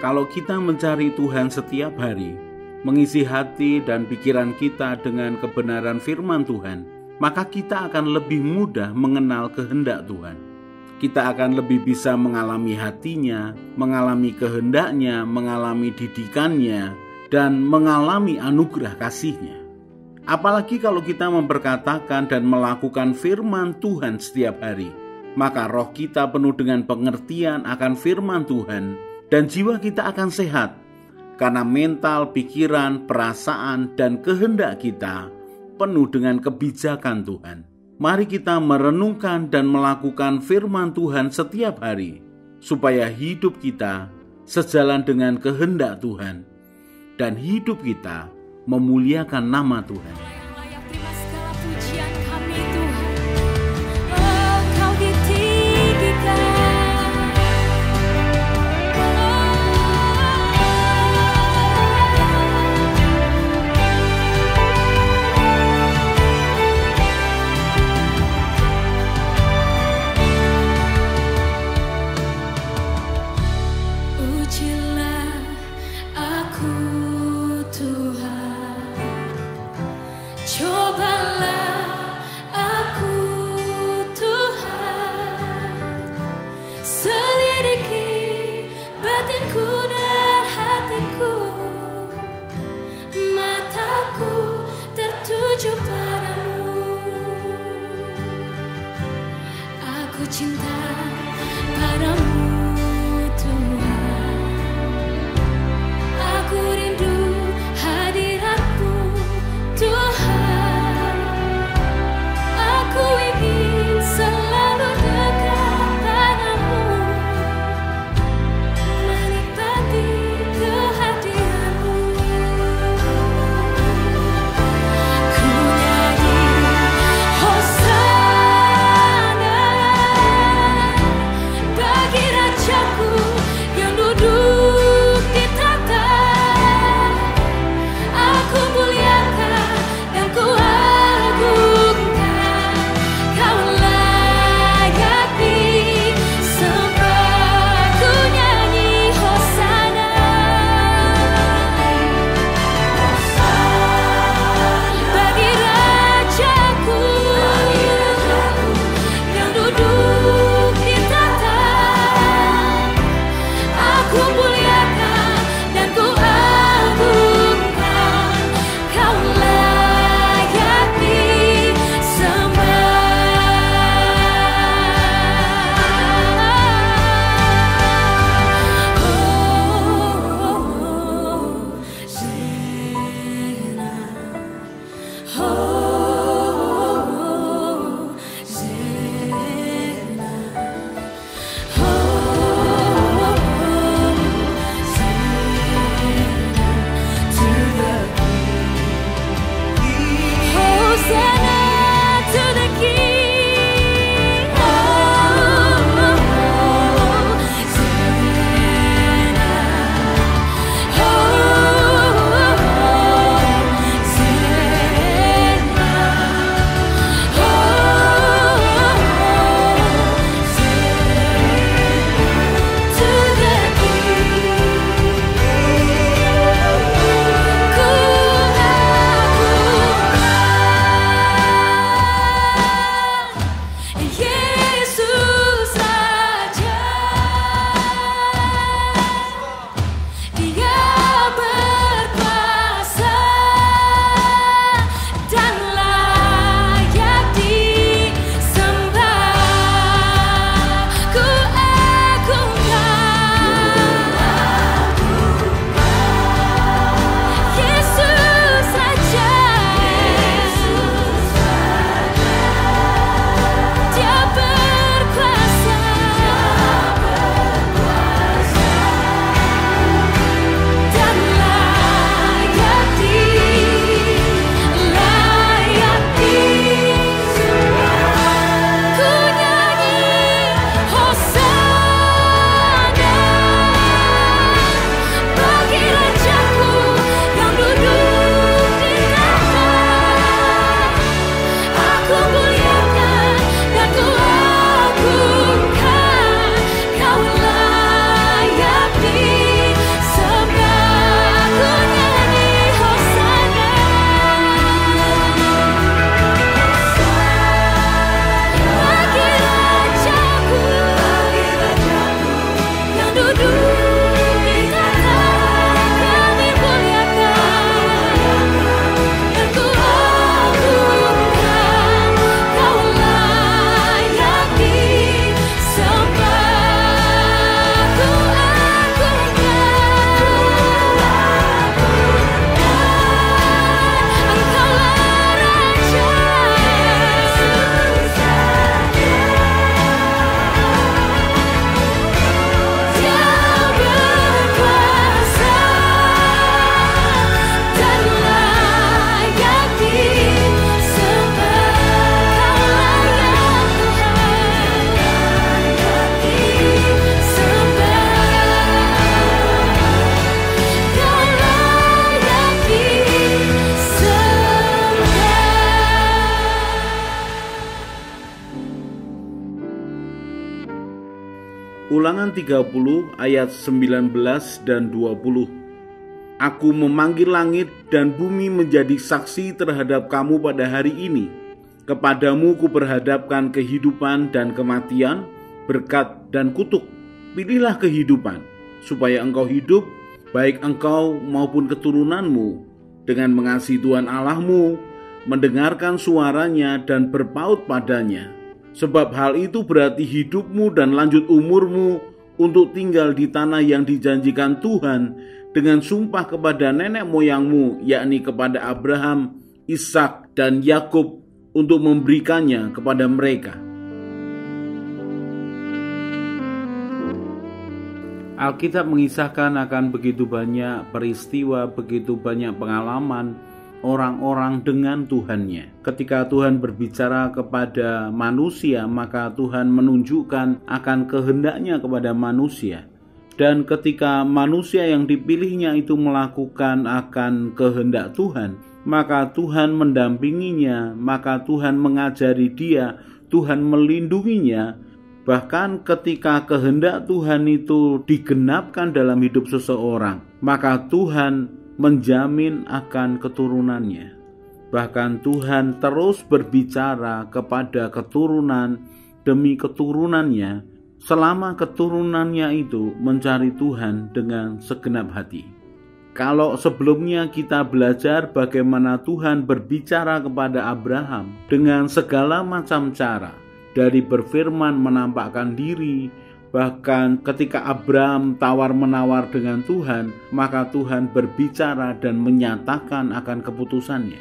Kalau kita mencari Tuhan setiap hari, mengisi hati dan pikiran kita dengan kebenaran firman Tuhan, maka kita akan lebih mudah mengenal kehendak Tuhan. Kita akan lebih bisa mengalami hatinya, mengalami kehendaknya, mengalami didikannya, dan mengalami anugerah kasihnya. Apalagi kalau kita memperkatakan dan melakukan firman Tuhan setiap hari, maka roh kita penuh dengan pengertian akan firman Tuhan, dan jiwa kita akan sehat, karena mental, pikiran, perasaan, dan kehendak kita penuh dengan kebijakan Tuhan. Mari kita merenungkan dan melakukan firman Tuhan setiap hari, supaya hidup kita sejalan dengan kehendak Tuhan, dan hidup kita memuliakan nama Tuhan. Terima segala pujian kami Tuhan. Oh, Kau ditinggikan. Ujilah aku Tuhan, cobalah aku Tuhan, selidiki batinku dan hatiku, mataku tertuju padamu. Aku cinta padamu Tuhan, aku rindu hadirat-Mu Tuhan, aku ingin selalu dekat padamu, menikmati kehadiran-Mu. Ku nyanyi Hosana bagi Rajaku yang duduk di tahta. Aku muliakan dan ku agungkan, Kau layak disembah. Ku nyanyi Hosana bagi Rajaku yang duduk di tahta. Aku muliakan dan ku agungkan, Kau layak disembah. Hosanna to the King. Hosanna. Hosanna. Ulangan 30 ayat 19 dan 20. Aku memanggil langit dan bumi menjadi saksi terhadap kamu pada hari ini. Kepadamu kuperhadapkan kehidupan dan kematian, berkat dan kutuk. Pilihlah kehidupan, supaya engkau hidup, baik engkau maupun keturunanmu, dengan mengasihi Tuhan Allahmu, mendengarkan suaranya dan berpaut padanya. Sebab hal itu berarti hidupmu dan lanjut umurmu untuk tinggal di tanah yang dijanjikan Tuhan dengan sumpah kepada nenek moyangmu, yakni kepada Abraham, Ishak, dan Yakub, untuk memberikannya kepada mereka. Alkitab mengisahkan akan begitu banyak peristiwa, begitu banyak pengalaman orang-orang dengan Tuhannya. Ketika Tuhan berbicara kepada manusia, maka Tuhan menunjukkan akan kehendaknya kepada manusia. Dan ketika manusia yang dipilihnya itu melakukan akan kehendak Tuhan, maka Tuhan mendampinginya, maka Tuhan mengajari dia, Tuhan melindunginya. Bahkan ketika kehendak Tuhan itu digenapkan dalam hidup seseorang, maka Tuhan menjamin akan keturunannya. Bahkan Tuhan terus berbicara kepada keturunan demi keturunannya, selama keturunannya itu mencari Tuhan dengan segenap hati. Kalau sebelumnya kita belajar bagaimana Tuhan berbicara kepada Abraham dengan segala macam cara, dari berfirman, menampakkan diri, bahkan ketika Abraham tawar-menawar dengan Tuhan, maka Tuhan berbicara dan menyatakan akan keputusannya.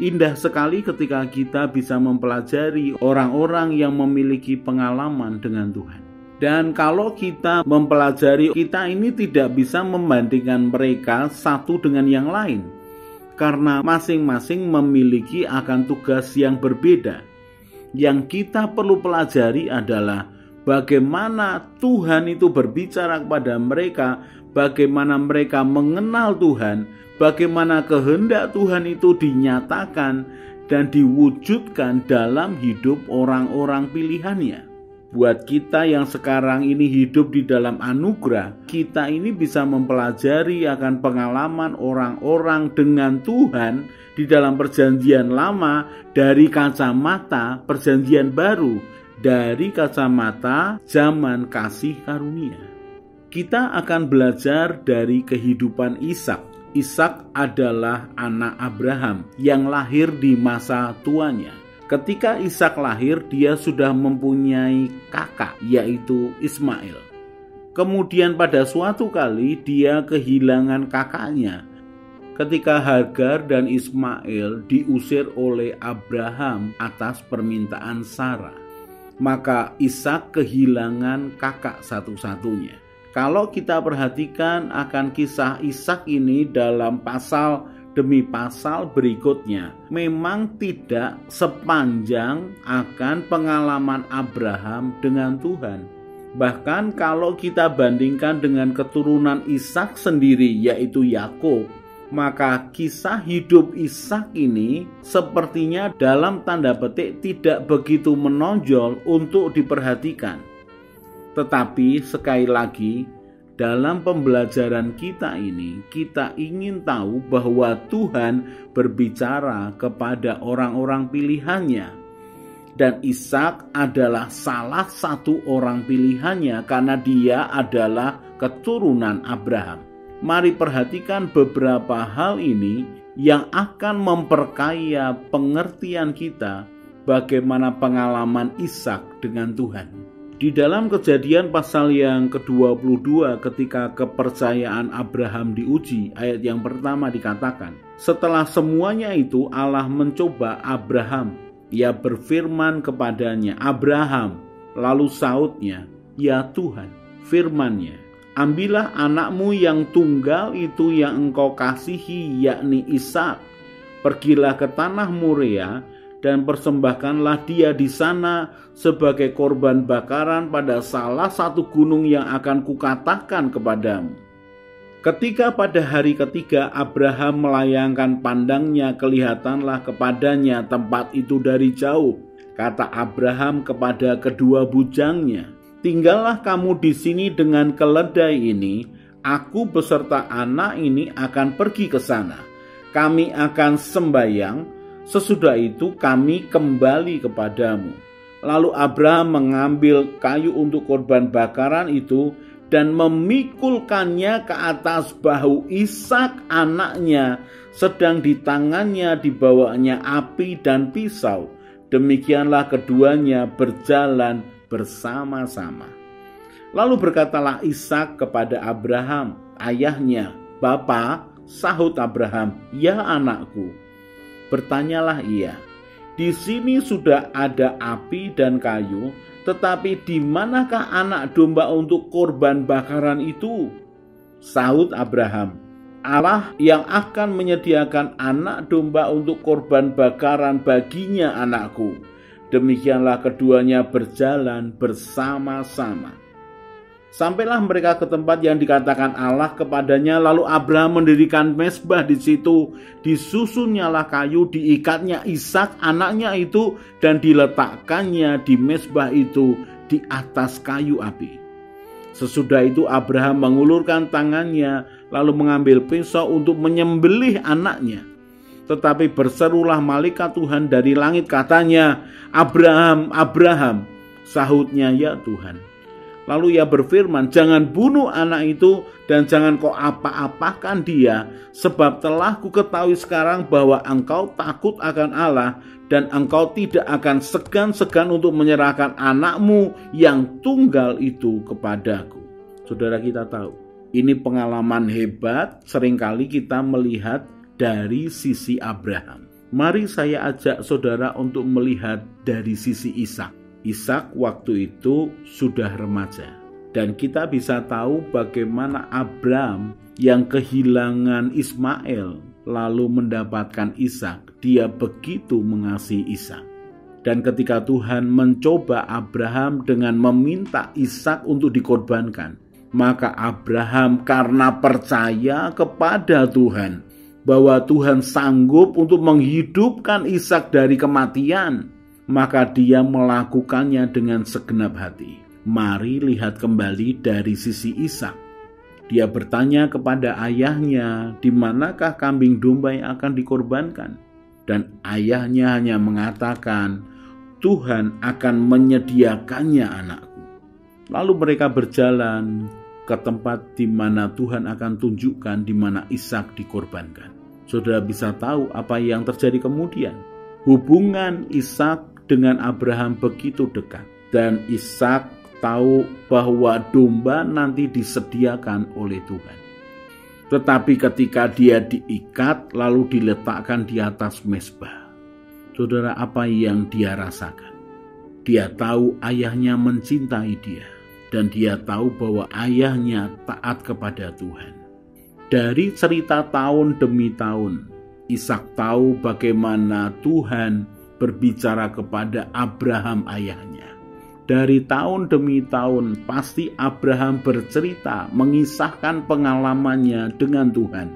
Indah sekali ketika kita bisa mempelajari orang-orang yang memiliki pengalaman dengan Tuhan. Dan kalau kita mempelajari, kita ini tidak bisa membandingkan mereka satu dengan yang lain, karena masing-masing memiliki akan tugas yang berbeda. Yang kita perlu pelajari adalah bagaimana Tuhan itu berbicara kepada mereka, bagaimana mereka mengenal Tuhan, bagaimana kehendak Tuhan itu dinyatakan dan diwujudkan dalam hidup orang-orang pilihannya. Buat kita yang sekarang ini hidup di dalam anugerah, kita ini bisa mempelajari akan pengalaman orang-orang dengan Tuhan di dalam perjanjian lama dari kacamata perjanjian baru, dari kacamata zaman kasih karunia. Kita akan belajar dari kehidupan Ishak. Ishak adalah anak Abraham yang lahir di masa tuanya. Ketika Ishak lahir, dia sudah mempunyai kakak, yaitu Ismail. Kemudian pada suatu kali dia kehilangan kakaknya. Ketika Hagar dan Ismail diusir oleh Abraham atas permintaan Sarah, maka Ishak kehilangan kakak satu-satunya. Kalau kita perhatikan akan kisah Ishak ini dalam pasal demi pasal berikutnya, memang tidak sepanjang akan pengalaman Abraham dengan Tuhan. Bahkan kalau kita bandingkan dengan keturunan Ishak sendiri, yaitu Yakub, maka kisah hidup Ishak ini sepertinya dalam tanda petik tidak begitu menonjol untuk diperhatikan. Tetapi sekali lagi, dalam pembelajaran kita ini, kita ingin tahu bahwa Tuhan berbicara kepada orang-orang pilihannya. Dan Ishak adalah salah satu orang pilihannya karena dia adalah keturunan Abraham. Mari perhatikan beberapa hal ini yang akan memperkaya pengertian kita bagaimana pengalaman Ishak dengan Tuhan. Di dalam Kejadian pasal yang ke-22 ketika kepercayaan Abraham diuji, ayat yang pertama dikatakan, setelah semuanya itu Allah mencoba Abraham. Ia berfirman kepadanya, Abraham. Lalu sautnya, ya Tuhan, firman-Nya, ambillah anakmu yang tunggal itu yang engkau kasihi, yakni Ishak. Pergilah ke tanah Moria dan persembahkanlah dia di sana sebagai korban bakaran pada salah satu gunung yang akan kukatakan kepadamu. Ketika pada hari ketiga Abraham melayangkan pandangnya, kelihatanlah kepadanya tempat itu dari jauh. Kata Abraham kepada kedua bujangnya, tinggallah kamu di sini dengan keledai ini, aku beserta anak ini akan pergi ke sana. Kami akan sembahyang, sesudah itu kami kembali kepadamu. Lalu Abraham mengambil kayu untuk korban bakaran itu dan memikulkannya ke atas bahu Ishak anaknya, sedang di tangannya dibawanya api dan pisau. Demikianlah keduanya berjalan bersama-sama. Lalu berkatalah Ishak kepada Abraham, ayahnya, "Bapa," sahut Abraham, "Ya anakku." Bertanyalah ia, "Di sini sudah ada api dan kayu, tetapi di manakah anak domba untuk korban bakaran itu?" Sahut Abraham, "Allah yang akan menyediakan anak domba untuk korban bakaran baginya anakku." Demikianlah keduanya berjalan bersama-sama. Sampailah mereka ke tempat yang dikatakan Allah kepadanya, lalu Abraham mendirikan mezbah di situ. Disusunnyalah kayu, diikatnya Ishak anaknya itu, dan diletakkannya di mezbah itu di atas kayu api. Sesudah itu Abraham mengulurkan tangannya, lalu mengambil pisau untuk menyembelih anaknya. Tetapi berserulah malaikat Tuhan dari langit, katanya, "Abraham, Abraham." Sahutnya, "Ya Tuhan." Lalu ia berfirman, "Jangan bunuh anak itu dan jangan kau apa-apakan dia, sebab telah ku ketahui sekarang bahwa engkau takut akan Allah dan engkau tidak akan segan-segan untuk menyerahkan anakmu yang tunggal itu kepadaku." Saudara, kita tahu, ini pengalaman hebat seringkali kita melihat dari sisi Abraham. Mari saya ajak saudara untuk melihat dari sisi Ishak. Ishak waktu itu sudah remaja, dan kita bisa tahu bagaimana Abraham yang kehilangan Ismail lalu mendapatkan Ishak. Dia begitu mengasihi Ishak. Dan ketika Tuhan mencoba Abraham dengan meminta Ishak untuk dikorbankan, maka Abraham karena percaya kepada Tuhan bahwa Tuhan sanggup untuk menghidupkan Ishak dari kematian, maka dia melakukannya dengan segenap hati. Mari lihat kembali dari sisi Ishak. Dia bertanya kepada ayahnya, "Di manakah kambing domba yang akan dikorbankan?" Dan ayahnya hanya mengatakan, "Tuhan akan menyediakannya anakku." Lalu mereka berjalan ke tempat di mana Tuhan akan tunjukkan di mana Ishak dikorbankan. Saudara bisa tahu apa yang terjadi kemudian. Hubungan Ishak dengan Abraham begitu dekat, dan Ishak tahu bahwa domba nanti disediakan oleh Tuhan. Tetapi ketika dia diikat lalu diletakkan di atas mezbah, saudara, apa yang dia rasakan? Dia tahu ayahnya mencintai dia, dan dia tahu bahwa ayahnya taat kepada Tuhan. Dari cerita tahun demi tahun, Ishak tahu bagaimana Tuhan berbicara kepada Abraham ayahnya. Dari tahun demi tahun pasti Abraham bercerita, mengisahkan pengalamannya dengan Tuhan.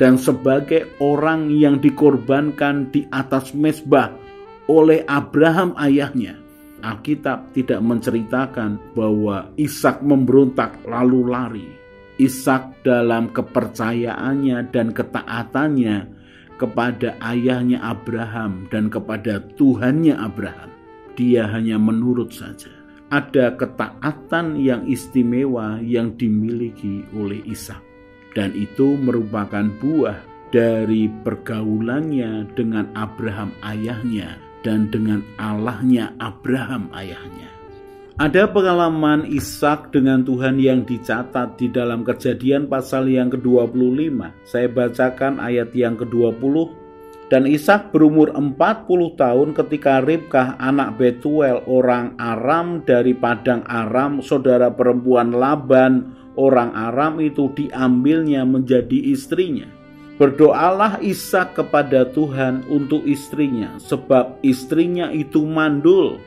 Dan sebagai orang yang dikorbankan di atas mezbah oleh Abraham ayahnya, Alkitab tidak menceritakan bahwa Ishak memberontak lalu lari. Ishak dalam kepercayaannya dan ketaatannya kepada ayahnya Abraham dan kepada Tuhannya Abraham, dia hanya menurut saja. Ada ketaatan yang istimewa yang dimiliki oleh Ishak, dan itu merupakan buah dari pergaulannya dengan Abraham ayahnya dan dengan Allahnya Abraham ayahnya. Ada pengalaman Ishak dengan Tuhan yang dicatat di dalam Kejadian pasal yang ke-25. Saya bacakan ayat yang ke-20. "Dan Ishak berumur 40 tahun ketika Ribkah anak Betuel orang Aram dari padang Aram, saudara perempuan Laban orang Aram itu, diambilnya menjadi istrinya. Berdoalah Ishak kepada Tuhan untuk istrinya, sebab istrinya itu mandul.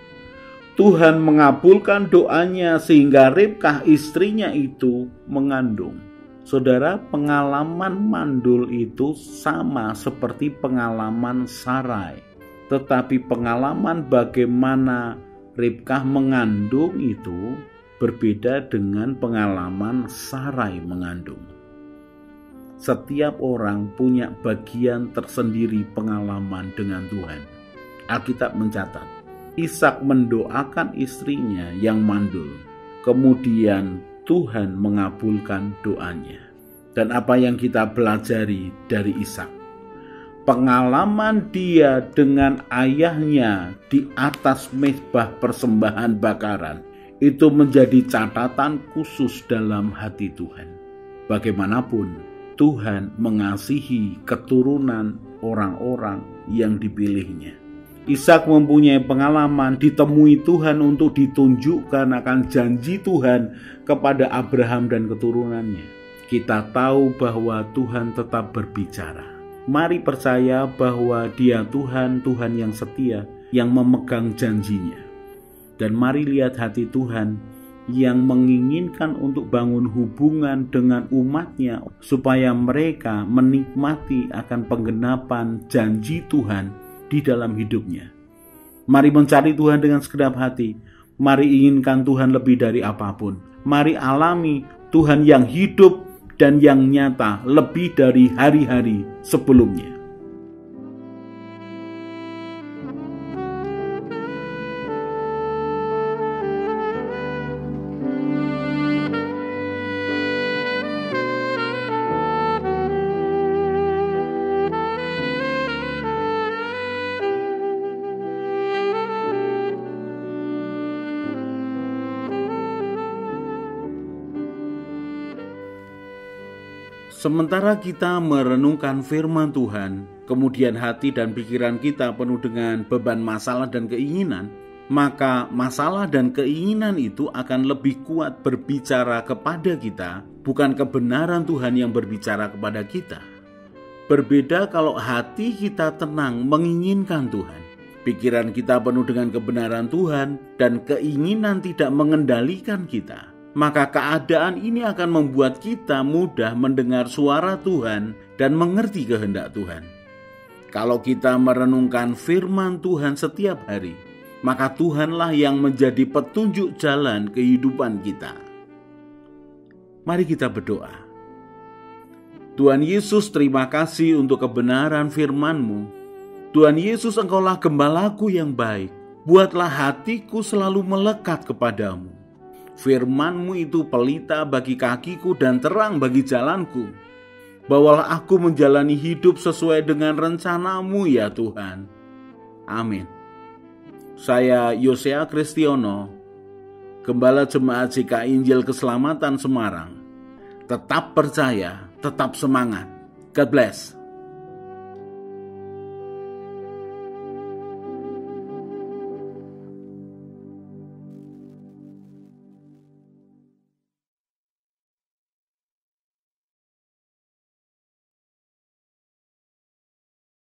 Tuhan mengabulkan doanya sehingga Ribkah istrinya itu mengandung." Saudara, pengalaman mandul itu sama seperti pengalaman Sarai. Tetapi pengalaman bagaimana Ribkah mengandung itu berbeda dengan pengalaman Sarai mengandung. Setiap orang punya bagian tersendiri pengalaman dengan Tuhan. Alkitab mencatat, Ishak mendoakan istrinya yang mandul. Kemudian Tuhan mengabulkan doanya. Dan apa yang kita pelajari dari Ishak? Pengalaman dia dengan ayahnya di atas mezbah persembahan bakaran itu menjadi catatan khusus dalam hati Tuhan. Bagaimanapun, Tuhan mengasihi keturunan orang-orang yang dipilihnya. Ishak mempunyai pengalaman ditemui Tuhan untuk ditunjukkan akan janji Tuhan kepada Abraham dan keturunannya. Kita tahu bahwa Tuhan tetap berbicara. Mari percaya bahwa Dia Tuhan, Tuhan yang setia, yang memegang janjinya. Dan mari lihat hati Tuhan yang menginginkan untuk bangun hubungan dengan umatnya supaya mereka menikmati akan penggenapan janji Tuhan di dalam hidupnya. Mari mencari Tuhan dengan segenap hati. Mari inginkan Tuhan lebih dari apapun. Mari alami Tuhan yang hidup dan yang nyata lebih dari hari-hari sebelumnya. Sementara kita merenungkan firman Tuhan, kemudian hati dan pikiran kita penuh dengan beban masalah dan keinginan, maka masalah dan keinginan itu akan lebih kuat berbicara kepada kita, bukan kebenaran Tuhan yang berbicara kepada kita. Berbeda kalau hati kita tenang menginginkan Tuhan, pikiran kita penuh dengan kebenaran Tuhan, dan keinginan tidak mengendalikan kita. Maka keadaan ini akan membuat kita mudah mendengar suara Tuhan dan mengerti kehendak Tuhan. Kalau kita merenungkan firman Tuhan setiap hari, maka Tuhanlah yang menjadi petunjuk jalan kehidupan kita. Mari kita berdoa. Tuhan Yesus, terima kasih untuk kebenaran firman-Mu. Tuhan Yesus, Engkaulah gembalaku yang baik. Buatlah hatiku selalu melekat kepadamu. Firman-Mu itu pelita bagi kakiku dan terang bagi jalanku. Bawalah aku menjalani hidup sesuai dengan rencana-Mu ya Tuhan. Amin. Saya Yosea Kristiono, Gembala Jemaat GKI Injil Keselamatan Semarang. Tetap percaya, tetap semangat. God bless.